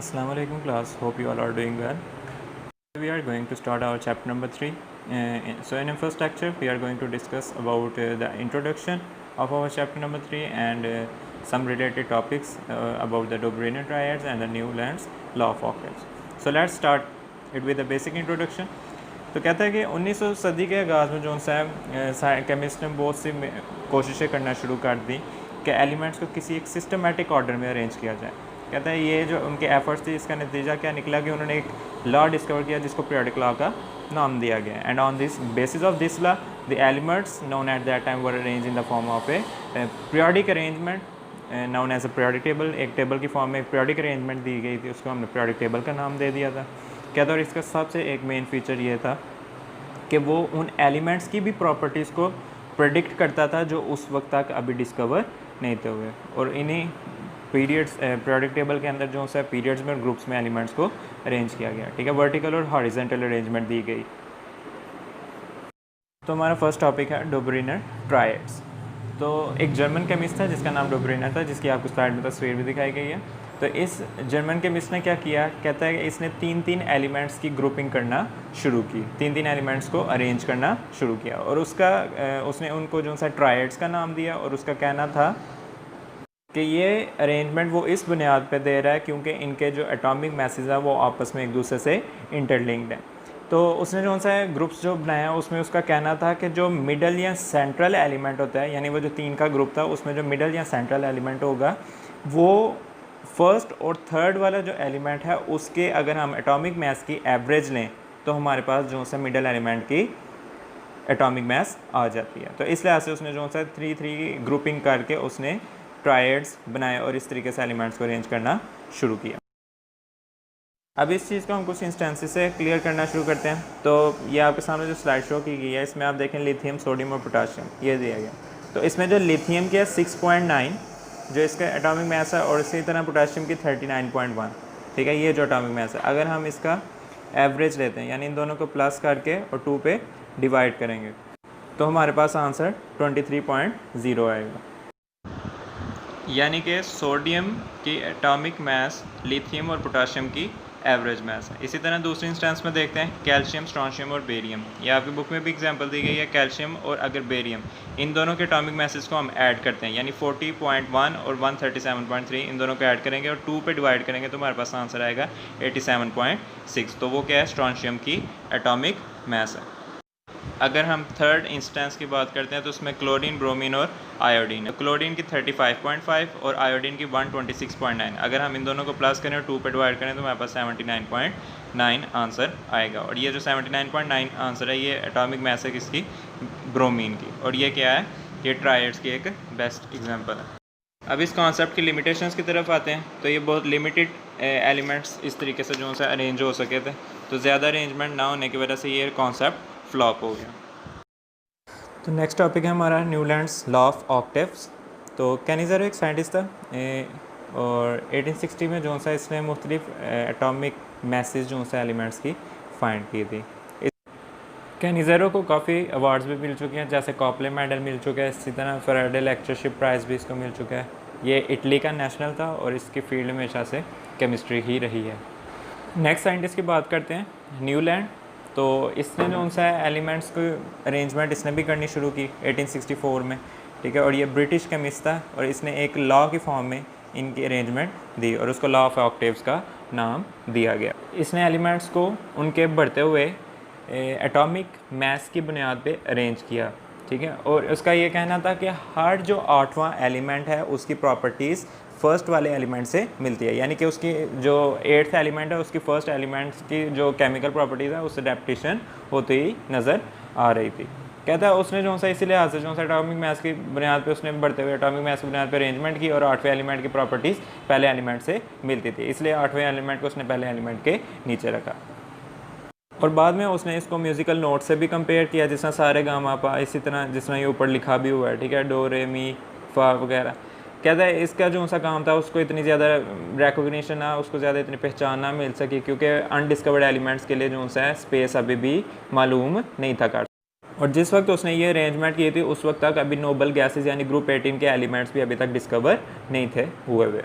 Assalamu alaikum class, hope you all are doing well. We are going to start our chapter number 3. So in the first lecture we are going to discuss about the introduction of our chapter number 3 and some related topics about the Dobrunner triads and the Newland's law of octaves. So let's start it with the basic introduction. तो कहता है कि 1900 सदी के आगाज़ में जो सा केमिस्ट ने बहुत सी कोशिशें करना शुरू कर दी कि एलिमेंट्स को किसी एक सिस्टमेटिक ऑर्डर में अरेंज किया जाए। कहता है ये जो उनके एफर्ट्स थे इसका नतीजा क्या निकला कि उन्होंने एक लॉ डिस्कवर किया जिसको पीरियोडिक लॉ का नाम दिया गया। And on this basis of this law the elements known at that time were arrange in the form of a periodic arrangement known as a periodic table. एक table की form में एक periodic arrangement दी गई थी, उसको हमने periodic table का नाम दे दिया था। कहता है और इसका सबसे एक मेन फीचर ये था कि वो उन एलिमेंट्स की भी प्रॉपर्टीज़ को प्रेडिक्ट करता था जो उस वक्त तक अभी डिस्कवर नहीं थे हुए। और इन्हीं पीरियड्स पीरियोडिक टेबल के अंदर जो सा पीरियड्स में और ग्रुप्स में एलिमेंट्स को अरेंज किया गया। ठीक है, वर्टिकल और हॉरिजॉन्टल अरेंजमेंट दी गई। तो हमारा फर्स्ट टॉपिक है डोब्रुनर ट्रायड्स। तो एक जर्मन केमिस्ट था जिसका नाम डोब्रुनर था, जिसकी आपको स्लाइड में तस्वीर भी दिखाई गई है। तो इस जर्मन केमिस्ट ने क्या किया, कहता है कि इसने तीन एलिमेंट्स की ग्रुपिंग करना शुरू की, तीन एलिमेंट्स को अरेंज करना शुरू किया और उसने उनको जो सा ट्रायड्स का नाम दिया। और उसका कहना था कि ये अरेंजमेंट वो इस बुनियाद पे दे रहा है क्योंकि इनके जो एटॉमिक मैसेज है वो आपस में एक दूसरे से इंटरलिंक्ड है। तो उसने जो सा ग्रुप्स जो बनाया उसमें उसका कहना था कि जो मिडल या सेंट्रल एलिमेंट होता है, यानी वो जो 3 का ग्रुप था उसमें जो मिडल या सेंट्रल एलिमेंट होगा वो फर्स्ट और थर्ड वाला जो एलिमेंट है उसके अगर हम एटॉमिक मास की एवरेज लें तो हमारे पास जो सा मिडल एलिमेंट की एटॉमिक मास आ जाती है। तो इस लिहाज से उसने जो सा 3 ग्रुपिंग करके उसने ट्रायड्स बनाए और इस तरीके से एलिमेंट्स को अरेंज करना शुरू किया। अब इस चीज़ को हम कुछ इंस्टेंसेस से क्लियर करना शुरू करते हैं। तो ये आपके सामने जो स्लाइड शो की गई है इसमें आप देखें लिथियम, सोडियम और पोटाशियम ये दिया गया। तो इसमें जो लिथियम की है 6.9 जो इसका एटॉमिक मास है और इसी तरह पोटाशियम की 39.1। ठीक है, ये जो एटॉमिक मास है अगर हम इसका एवरेज लेते हैं यानी इन दोनों को प्लस करके और 2 पे डिवाइड करेंगे तो हमारे पास आंसर 23.0 आएगा। यानी कि सोडियम की एटॉमिक मास लिथियम और पोटाशियम की एवरेज मास है। इसी तरह दूसरी इंस्टेंस में देखते हैं कैल्शियम, स्ट्रोंशियम और बेरियम। ये आपकी बुक में भी एग्जांपल दी गई है। कैल्शियम और अगर बेरियम इन दोनों के एटॉमिक मासेस को हम ऐड करते हैं यानी 40.1 और 137.3 इन दोनों को ऐड करेंगे और 2 पे डिवाइड करेंगे तो हमारे पास आंसर आएगा 87.6। तो वो क्या है, स्ट्रोंशियम की एटॉमिक मास है। अगर हम थर्ड इंस्टेंस की बात करते हैं तो उसमें क्लोरीन, ब्रोमीन और आयोडीन। क्लोरीन की 35.5 और आयोडीन की 126.9। अगर हम इन दोनों को प्लस करें और 2 पे डिवाइड करें तो हमारे पास 79.9 आंसर आएगा। और ये जो 79.9 आंसर है ये एटॉमिक मास है किसकी, ब्रोमीन की। और ये क्या है, ये ट्रायड्स की एक बेस्ट एग्जांपल है। अब इस कॉन्सेप्ट की लिमिटेशंस की तरफ आते हैं। तो ये बहुत लिमिटेड एलिमेंट्स इस तरीके से जो सा अरेंज हो सके थे, तो ज़्यादा अरेंजमेंट ना होने की वजह से ये कॉन्सेप्ट फ्लॉप हो गया। तो नेक्स्ट टॉपिक है हमारा न्यूलैंड्स लॉ ऑफ ऑक्टेव्स। तो कैनिज़ेरो एक साइंटिस्ट था और 1860 में जो सा इसने मुख्तलिफ एटॉमिक मैसेज जो सा एलिमेंट्स की फाइंड की थी। कैनिज़ेरो को काफ़ी अवार्ड्स भी मिल चुके हैं, जैसे कॉपले मेडल मिल चुका है, इसी तरह फैराडे लेक्चरशिप प्राइज़ भी इसको मिल चुका है। ये इटली का नेशनल था और इसकी फील्ड हमेशा से केमिस्ट्री ही रही है। नेक्स्ट साइंटिस्ट की बात करते हैं न्यूलैंड। तो इसने जो उनसे एलिमेंट्स को अरेंजमेंट इसने भी करनी शुरू की 1864 में। ठीक है, और ये ब्रिटिश केमिस्ट था और इसने एक लॉ की फॉर्म में इनकी अरेंजमेंट दी और उसको लॉ ऑफ ऑक्टेव्स का नाम दिया गया। इसने एलिमेंट्स को उनके बढ़ते हुए एटॉमिक मास की बुनियाद पे अरेंज किया। ठीक है, और उसका ये कहना था कि हर जो 8वां एलिमेंट है उसकी प्रॉपर्टीज़ फर्स्ट वाले एलिमेंट से मिलती है, यानी कि उसकी जो 8th एलिमेंट है उसकी फर्स्ट एलिमेंट्स की जो केमिकल प्रॉपर्टीज़ है उससे रेपिटेशन होती ही नज़र आ रही थी। कहता है उसने जो सा इसी लिहाज से जो सा एटॉमिक मास की बुनियाद पे उसने बढ़ते हुए एटॉमिक मास की बुनियाद पे अरेंजमेंट की और 8वें एलिमेंट की प्रॉपर्टीज़ पहले एलिमेंट से मिलती थी, इसलिए 8वें एलिमेंट को उसने पहले एलिमेंट के नीचे रखा। और बाद में उसने इसको म्यूज़िकल नोट से भी कंपेयर किया, जिस तरह सारे गामा पा, इसी तरह जिस तरह ये ऊपर लिखा भी हुआ है। ठीक है, डो रे मी फा वगैरह। कहता है इसका जो सा काम था उसको इतनी ज़्यादा रिकॉग्निशन ना, उसको ज़्यादा इतनी पहचान ना मिल सकी क्योंकि अनडिस्कवर्ड एलिमेंट्स के लिए जो सा स्पेस अभी भी मालूम नहीं था कर। और जिस वक्त उसने ये अरेंजमेंट की थी उस वक्त तक अभी नोबल गैसेस यानी ग्रुप 18 के एलिमेंट्स भी अभी तक डिस्कवर नहीं थे हुए।